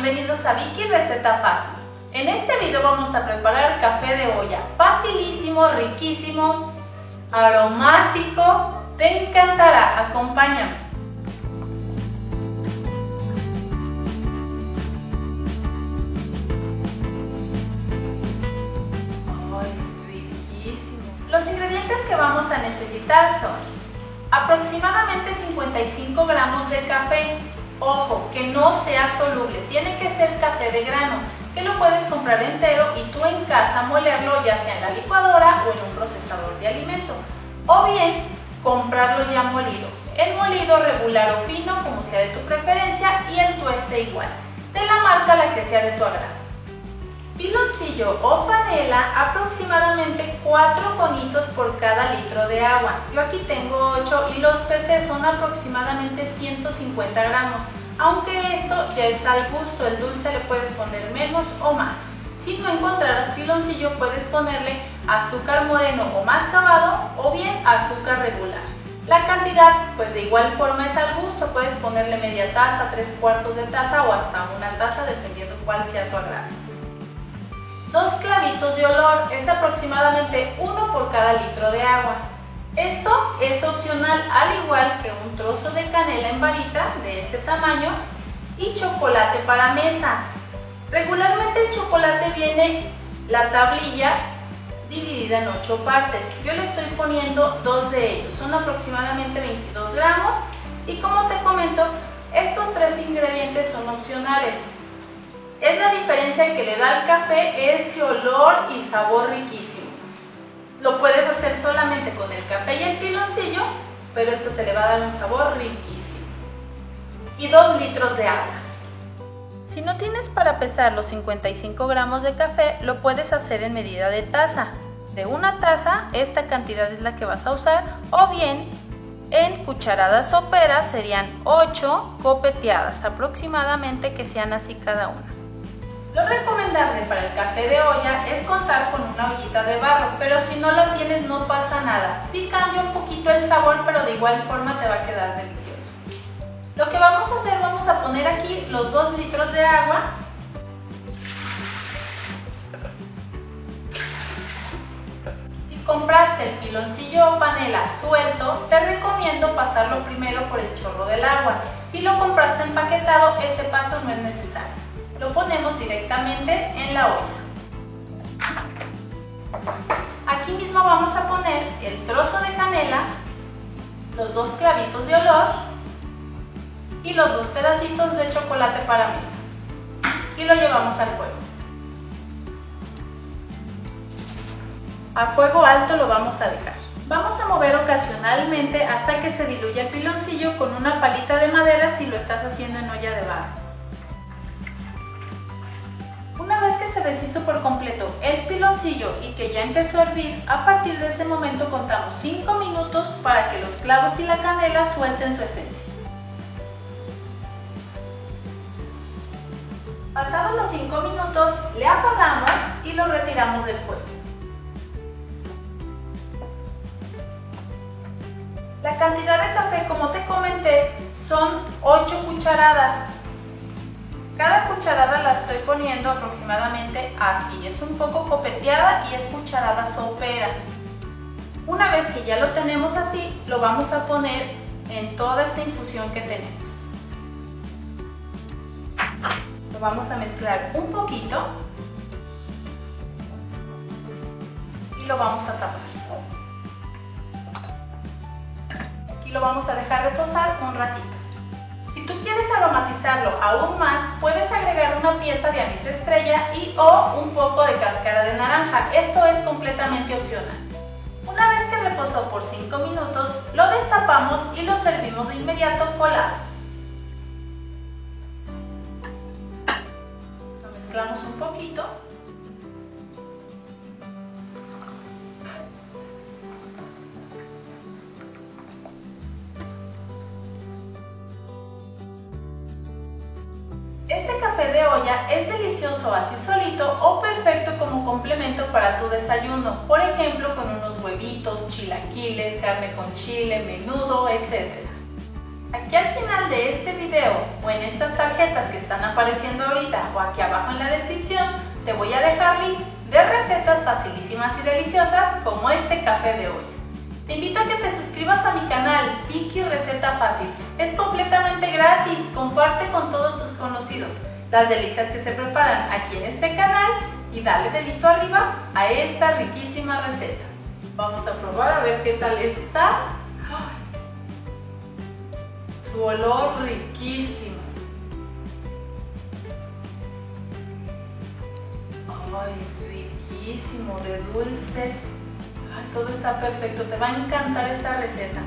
bienvenidos a Vicky Receta Fácil. En este video vamos a preparar café de olla, facilísimo, riquísimo, aromático, te encantará, acompáñame. ¡Ay, riquísimo! Los ingredientes que vamos a necesitar son aproximadamente 55 gramos de café. Ojo, que no sea soluble, tiene que ser café de grano, que lo puedes comprar entero y tú en casa molerlo ya sea en la licuadora o en un procesador de alimento, o bien comprarlo ya molido, el molido regular o fino como sea de tu preferencia y el tueste igual, de la marca la que sea de tu agrado. Piloncillo o panela, aproximadamente 4 conitos por cada litro de agua. Yo aquí tengo 8 y los pesé, son aproximadamente 150 gramos. Aunque esto ya es al gusto, el dulce le puedes poner menos o más. Si no encontraras piloncillo, puedes ponerle azúcar moreno o mascabado o bien azúcar regular. La cantidad, pues de igual forma es al gusto, puedes ponerle media taza, 3/4 de taza o hasta una taza, dependiendo cuál sea tu agrado. 2 clavitos de olor, es aproximadamente 1 por cada litro de agua. Esto es opcional, al igual que un trozo de canela en varita de este tamaño y chocolate para mesa. Regularmente el chocolate viene la tablilla dividida en 8 partes. Yo le estoy poniendo 2 de ellos, son aproximadamente 22 gramos y como te comento, estos 3 ingredientes son opcionales. Es la diferencia que le da al café ese olor y sabor riquísimo. Lo puedes hacer solamente con el café y el piloncillo, pero esto te le va a dar un sabor riquísimo. Y 2 litros de agua. Si no tienes para pesar los 55 gramos de café, lo puedes hacer en medida de taza. De una taza, esta cantidad es la que vas a usar, o bien en cucharadas soperas serían 8 copeteadas aproximadamente, que sean así cada una. Lo recomendable para el café de olla es contar con una ollita de barro, pero si no la tienes no pasa nada. Sí cambia un poquito el sabor, pero de igual forma te va a quedar delicioso. Lo que vamos a hacer, vamos a poner aquí los 2 litros de agua. Si compraste el piloncillo o panela suelto, te recomiendo pasarlo primero por el chorro del agua. Si lo compraste empaquetado, ese paso no es necesario. Lo ponemos directamente en la olla. Aquí mismo vamos a poner el trozo de canela, los 2 clavitos de olor y los 2 pedacitos de chocolate para mesa. Y lo llevamos al fuego. A fuego alto lo vamos a dejar. Vamos a mover ocasionalmente hasta que se diluya el piloncillo con una palita de madera si lo estás haciendo en olla de barro. Una vez que se deshizo por completo el piloncillo y que ya empezó a hervir, a partir de ese momento contamos 5 minutos para que los clavos y la canela suelten su esencia. Pasados los 5 minutos, le apagamos y lo retiramos del fuego. La cantidad de café, como te comenté, son 8 cucharadas. Cada cucharada la estoy poniendo aproximadamente así, es un poco copeteada y es cucharada sopera. Una vez que ya lo tenemos así, lo vamos a poner en toda esta infusión que tenemos. Lo vamos a mezclar un poquito y lo vamos a tapar. Aquí lo vamos a dejar reposar un ratito. Si tú quieres aromatizarlo aún más, puedes agregar una pieza de anís estrella y o un poco de cáscara de naranja. Esto es completamente opcional. Una vez que reposó por 5 minutos, lo destapamos y lo servimos de inmediato colado. Lo mezclamos un poquito. Este café de olla es delicioso así solito o perfecto como complemento para tu desayuno, por ejemplo con unos huevitos, chilaquiles, carne con chile, menudo, etc. Aquí al final de este video o en estas tarjetas que están apareciendo ahorita o aquí abajo en la descripción te voy a dejar links de recetas facilísimas y deliciosas como este café de hoy. Te invito a que te suscribas a mi canal Vicky Receta Fácil. Es completamente gratis, comparte con todos tus conocidos las delicias que se preparan aquí en este canal y dale dedito arriba a esta riquísima receta. Vamos a probar a ver qué tal está. Su olor riquísimo. Ay, riquísimo, de dulce. Ay, todo está perfecto. Te va a encantar esta receta.